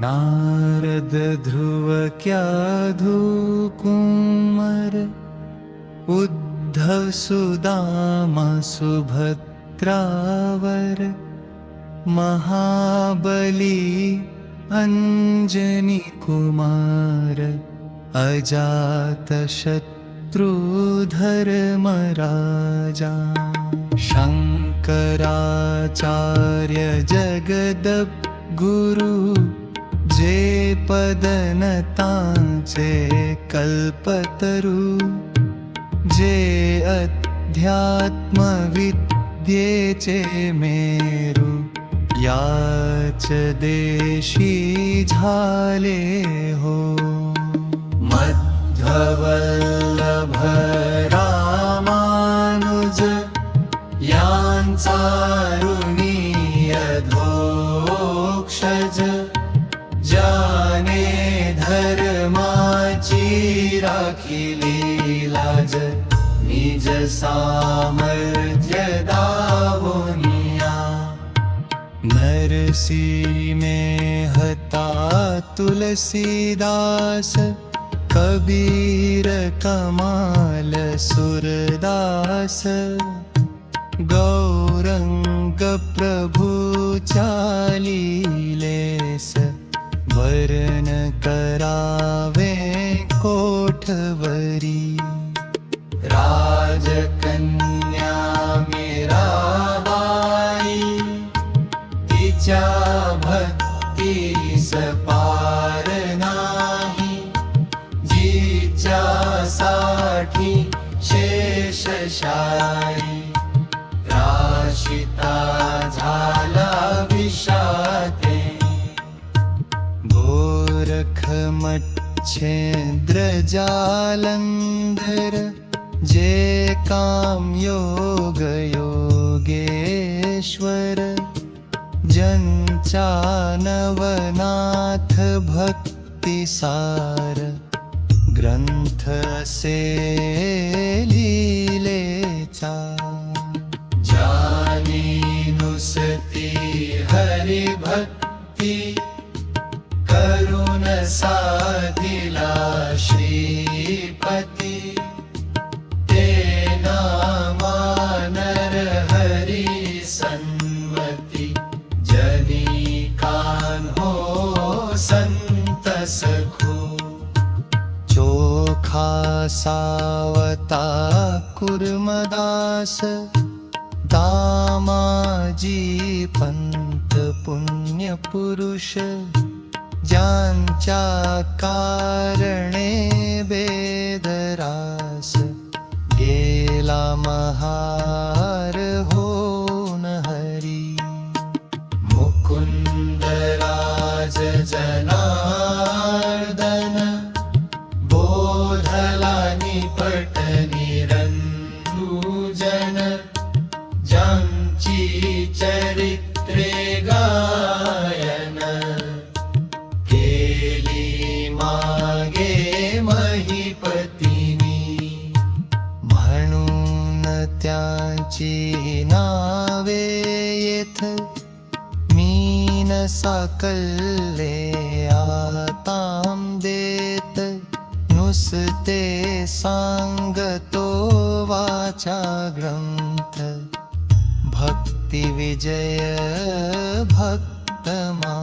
नारद ध्रुव क्या धूकुमार उद्धव सुदामा सुभद्रावर महाबली अंजनी कुमार अजात शत्रु धर्मराजा शंकराचार्य जगद्गुरु जे पदनतांचे कल्पतरू जे अध्यात्म विद्येचे मेरू याच देशी झाले हो मध्ववल्लभ रामानुज यांचा ऋणीय धोक्षज जाने धर्माची राखिली लाज निज सामर्थ्य दावोनिया नरसी में हता तुलसीदास कबीर कमाल सुरदास गौरंग प्रभु चालीलेस वरण करावे कोठवरी राजकन्या मीराबाई तिच्या भक्तीस पार नाही जिच्या साठी शेषशायी राशिता झाला विषाते गोरख मच्छेंद्र जालंधर जे काम योग योगेश्वर ज्यांचा नवनाथ भक्तिसार ग्रंथ से लीलेचा जानी नुसती हरिभक्ती करुण साधिला श्रीपती ते नामानर हरी सन्मती जनी कान हो संत सखो चोखा सावता कुर्मदास दामाजी पंत पुण्य पुरुष ज्यांच्या कारणे बेदरास गेला महार होन हरी मुकुंदराज जनार्दन बोधला निपट निरंजन ज्यांची चरित्रे गायन केली मागे महिपतीनी म्हणून त्यांची नावे येथ मीन साकल्ले आताम देत नुसते सांगतो वाचा ग्रंथ भक्ति विजय भक्त मा